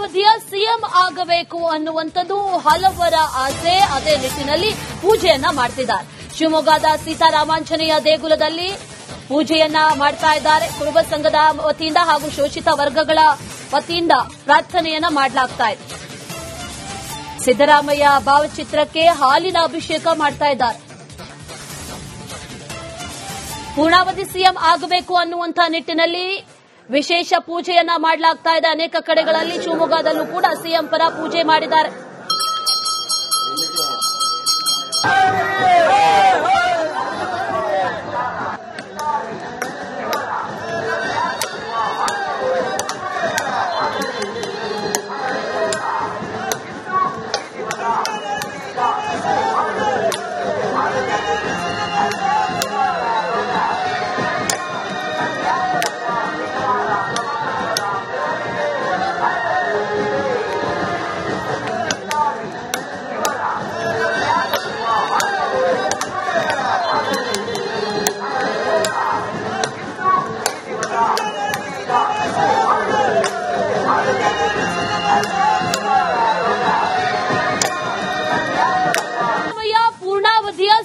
ಪೂರ್ಣಾವಧಿಯ CM ಆಗಬೇಕು ಅನ್ನುವಂಥದ್ದು ಹಲವರ ಆಸೆ. ಅದೇ ನಿಟ್ಟಿನಲ್ಲಿ ಪೂಜೆಯನ್ನ ಮಾಡ್ತಿದ್ದಾರೆ. ಶಿವಮೊಗ್ಗದ ಸೀತಾರಾಮಾಂಜನೇಯ ದೇಗುಲದಲ್ಲಿ ಪೂಜೆಯನ್ನ ಮಾಡ್ತಾ ಇದ್ದಾರೆ. ಕುರುಬ ಸಂಘದ ವತಿಯಿಂದ ಹಾಗೂ ಶೋಷಿತ ವರ್ಗಗಳ ವತಿಯಿಂದ ಪ್ರಾರ್ಥನೆಯನ್ನ ಮಾಡಲಾಗ್ತಾ ಇದೆ. ಸಿದ್ದರಾಮಯ್ಯ ಭಾವಚಿತ್ರಕ್ಕೆ ಹಾಲಿನ ಅಭಿಷೇಕ ಮಾಡ್ತಾ ಇದ್ದಾರೆ. ಪೂರ್ಣಾವಧಿ ಸಿಎಂ ಆಗಬೇಕು ಅನ್ನುವಂಥ ನಿಟ್ಟಿನಲ್ಲಿ ವಿಶೇಷ ಪೂಜೆಯನ್ನ ಮಾಡಲಾಗ್ತಾ ಇದೆ. ಅನೇಕ ಕಡೆಗಳಲ್ಲಿ ಶಿವಮೊಗ್ಗದಲ್ಲೂ ಕೂಡ ಸಿಎಂ ಪರ ಪೂಜೆ ಮಾಡಿದ್ದಾರೆ.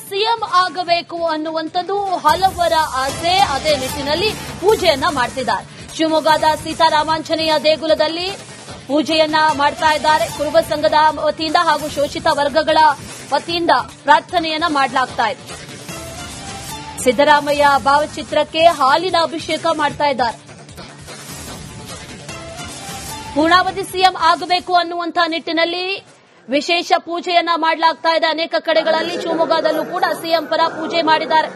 ಸಿಎಂ ಆಗಬೇಕು ಅನ್ನುವಂಥದ್ದು ಹಲವರ ಆಸೆ. ಅದೇ ನಿಟ್ಟಿನಲ್ಲಿ ಪೂಜೆಯನ್ನ ಮಾಡ್ತಿದ್ದಾರೆ. ಶಿವಮೊಗ್ಗದ ಸೀತಾರಾಮಾಂಜನೇಯ ದೇಗುಲದಲ್ಲಿ ಪೂಜೆಯನ್ನ ಮಾಡ್ತಾ ಇದ್ದಾರೆ. ಕುರುಬ ಸಂಘದ ವತಿಯಿಂದ ಹಾಗೂ ಶೋಷಿತ ವರ್ಗಗಳ ವತಿಯಿಂದ ಪ್ರಾರ್ಥನೆಯನ್ನ ಮಾಡಲಾಗ್ತಾ ಇದೆ. ಸಿದ್ದರಾಮಯ್ಯ ಭಾವಚಿತ್ರಕ್ಕೆ ಹಾಲಿನ ಅಭಿಷೇಕ ಮಾಡ್ತಾ ಇದ್ದಾರೆ. ಪೂರ್ಣಾವಧಿ ಸಿಎಂ ಆಗಬೇಕು ಅನ್ನುವಂಥ ನಿಟ್ಟಿನಲ್ಲಿ ವಿಶೇಷ ಪೂಜೆಯನ್ನ ಮಾಡಲಾಗ್ತಾ ಇದೆ. ಅನೇಕ ಕಡೆಗಳಲ್ಲಿ ಶಿವಮೊಗ್ಗದಲ್ಲೂ ಕೂಡ ಸಿಎಂ ಪರ ಪೂಜೆ ಮಾಡಿದ್ದಾರೆ.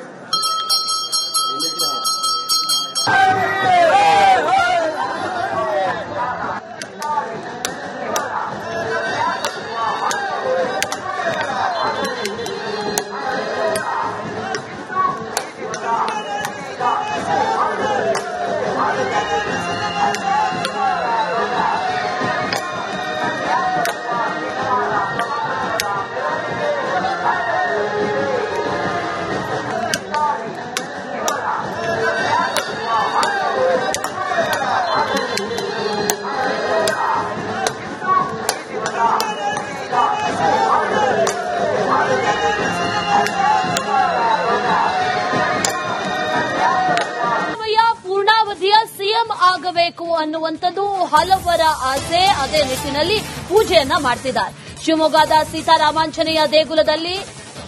ಪೂರ್ಣಾವಧಿಯ ಸಿಎಂ ಆಗಬೇಕು ಅನ್ನುವಂಥದ್ದು ಹಲವರ ಆಸೆ. ಅದೇ ನಿಟ್ಟಿನಲ್ಲಿ ಪೂಜೆಯನ್ನ ಮಾಡ್ತಿದ್ದಾರೆ. ಶಿವಮೊಗ್ಗದ ಸೀತಾರಾಮಾಂಜನೇಯ ದೇಗುಲದಲ್ಲಿ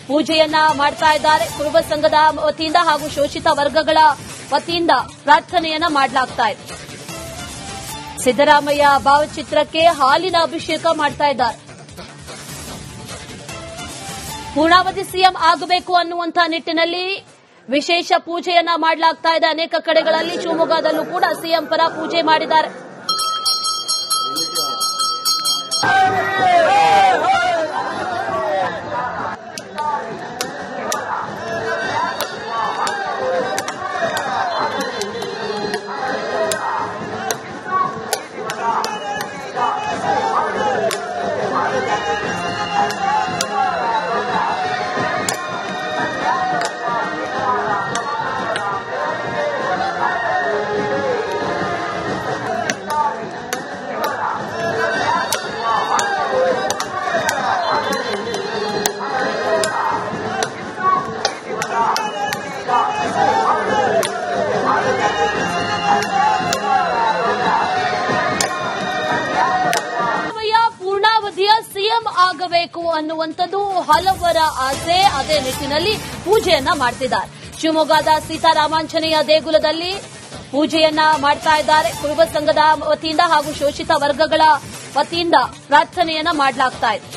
ಪೂಜೆಯನ್ನ ಮಾಡ್ತಾ ಇದ್ದಾರೆ. ಕುರುಬ ಸಂಘದ ವತಿಯಿಂದ ಹಾಗೂ ಶೋಷಿತ ವರ್ಗಗಳ ವತಿಯಿಂದ ಪ್ರಾರ್ಥನೆಯನ್ನ ಮಾಡಲಾಗ್ತಾ ಇದೆ. ಸಿದ್ದರಾಮಯ್ಯ ಭಾವಚಿತ್ರಕ್ಕೆ ಹಾಲಿನ ಅಭಿಷೇಕ ಮಾಡ್ತಾ ಇದ್ದಾರೆ. ಪೂರ್ಣಾವಧಿ ಸಿಎಂ ಆಗಬೇಕು ಅನ್ನುವಂಥ ನಿಟ್ಟಿನಲ್ಲಿ ವಿಶೇಷ ಪೂಜೆಯನ್ನ ಮಾಡಲಾಗ್ತಾ ಇದೆ. ಅನೇಕ ಕಡೆಗಳಲ್ಲಿ ಶಿವಮೊಗ್ಗದಲ್ಲೂ ಕೂಡ ಸಿಎಂ ಪರ ಪೂಜೆ ಮಾಡಿದ್ದಾರೆ. ಪೂರ್ಣಾವಧಿಯ ಸಿಎಂ ಆಗಬೇಕು ಅನ್ನುವಂಥದ್ದು ಹಲವರ ಆಸೆ. ಅದೇ ನಿಟ್ಟಿನಲ್ಲಿ ಪೂಜೆಯನ್ನ ಮಾಡ್ತಿದ್ದಾರೆ. ಶಿವಮೊಗ್ಗದ ಸೀತಾರಾಮಾಂಜನೇಯ ದೇಗುಲದಲ್ಲಿ ಪೂಜೆಯನ್ನ ಮಾಡ್ತಾ ಇದ್ದಾರೆ. ಕುರುಬ ಸಂಘದ ವತಿಯಿಂದ ಹಾಗೂ ಶೋಷಿತ ವರ್ಗಗಳ ವತಿಯಿಂದ ಪ್ರಾರ್ಥನೆಯನ್ನ ಮಾಡಲಾಗ್ತಾ ಇದೆ.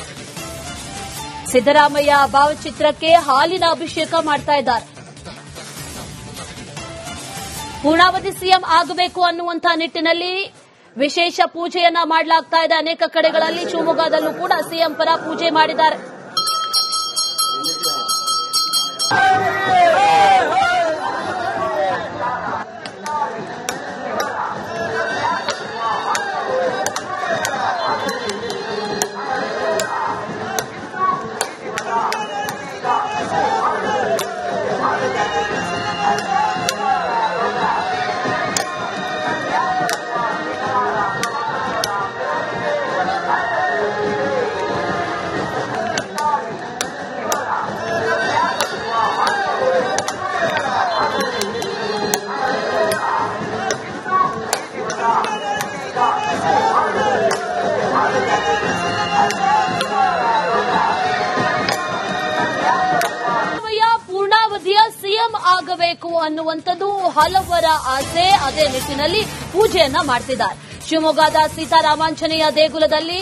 ಸಿದ್ದರಾಮಯ್ಯ ಭಾವಚಿತ್ರಕ್ಕೆ ಹಾಲಿನ ಅಭಿಷೇಕ ಮಾಡ್ತಾ ಇದ್ದಾರೆ. ಪೂರ್ಣಾವಧಿ ಸಿಎಂ ಆಗಬೇಕು ಅನ್ನುವಂಥ ನಿಟ್ಟಿನಲ್ಲಿ ವಿಶೇಷ ಪೂಜೆಯನ್ನ ಮಾಡಲಾಗ್ತಾ ಇದೆ. ಅನೇಕ ಕಡೆಗಳಲ್ಲಿ ಶಿವಮೊಗ್ಗದಲ್ಲೂ ಕೂಡ ಸಿಎಂ ಪರ ಪೂಜೆ ಮಾಡಿದ್ದಾರೆ. ಆಗಬೇಕು ಅನ್ನುವಂಥದ್ದು ಹಲವರ ಆಸೆ. ಅದೇ ನಿಟ್ಟಿನಲ್ಲಿ ಪೂಜೆಯನ್ನ ಮಾಡ್ತಿದ್ದಾರೆ. ಶಿವಮೊಗ್ಗದ ಸೀತಾರಾಮಾಂಜನೇಯ ದೇಗುಲದಲ್ಲಿ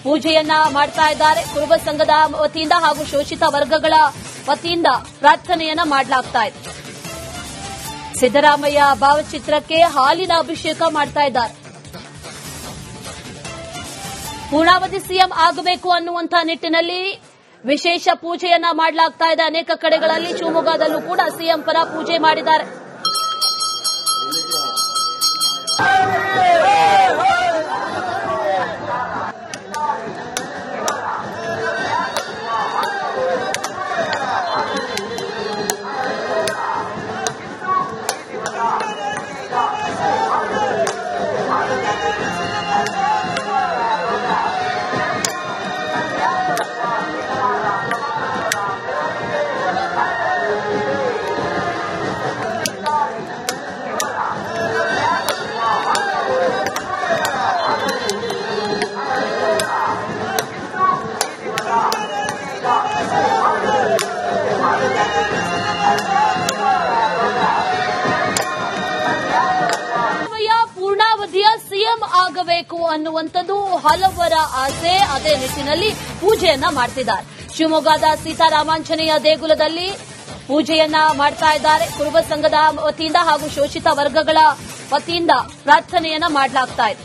ಪೂಜೆಯನ್ನ ಮಾಡ್ತಾ ಇದ್ದಾರೆ. ಕುರುಬ ಸಂಘದ ವತಿಯಿಂದ ಹಾಗೂ ಶೋಷಿತ ವರ್ಗಗಳ ವತಿಯಿಂದ ಪ್ರಾರ್ಥನೆಯನ್ನ ಮಾಡಲಾಗ್ತಾ ಇದೆ. ಸಿದ್ದರಾಮಯ್ಯ ಭಾವಚಿತ್ರಕ್ಕೆ ಹಾಲಿನ ಅಭಿಷೇಕ ಮಾಡ್ತಾ ಇದ್ದಾರೆ. ಪೂರ್ಣಾವಧಿ ಸಿಎಂ ಆಗಬೇಕು ಅನ್ನುವಂಥ ನಿಟ್ಟಿನಲ್ಲಿ ವಿಶೇಷ ಪೂಜೆಯನ್ನ ಮಾಡಲಾಗ್ತಾ ಇದೆ. ಅನೇಕ ಕಡೆಗಳಲ್ಲಿ ಶಿವಮೊಗ್ಗದಲ್ಲೂ ಕೂಡ ಸಿಎಂ ಪರ ಪೂಜೆ ಮಾಡಿದ್ದಾರೆ. ಪೂರ್ಣಾವಧಿಯ ಸಿಎಂ ಆಗಬೇಕು ಅನ್ನುವಂಥದ್ದು ಹಲವರ ಆಸೆ. ಅದೇ ನಿಟ್ಟಿನಲ್ಲಿ ಪೂಜೆಯನ್ನ ಮಾಡ್ತಿದ್ದಾರೆ. ಶಿವಮೊಗ್ಗದ ಸೀತಾರಾಮಾಂಜನೇಯ ದೇಗುಲದಲ್ಲಿ ಪೂಜೆಯನ್ನ ಮಾಡ್ತಾ ಇದ್ದಾರೆ. ಕುರುಬ ಸಂಘದ ವತಿಯಿಂದ ಹಾಗೂ ಶೋಷಿತ ವರ್ಗಗಳ ವತಿಯಿಂದ ಪ್ರಾರ್ಥನೆಯನ್ನ ಮಾಡಲಾಗ್ತಾ ಇದೆ.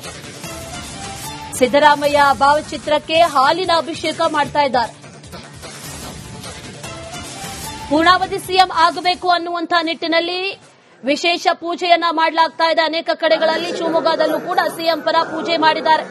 ಸಿದ್ದರಾಮಯ್ಯ ಭಾವಚಿತ್ರಕ್ಕೆ ಹಾಲಿನ ಅಭಿಷೇಕ ಮಾಡ್ತಾ ಇದ್ದಾರೆ. ಪೂರ್ಣಾವಧಿ ಸಿಎಂ ಆಗಬೇಕು ಅನ್ನುವಂಥ ನಿಟ್ಟಿನಲ್ಲಿ ವಿಶೇಷ ಪೂಜೆಯನ್ನ ಮಾಡಲಾಗ್ತಾ ಇದೆ. ಅನೇಕ ಕಡೆಗಳಲ್ಲಿ ಶಿವಮೊಗ್ಗದಲ್ಲೂ ಕೂಡ ಸಿಎಂ ಪರ ಪೂಜೆ ಮಾಡಿದ್ದಾರೆ.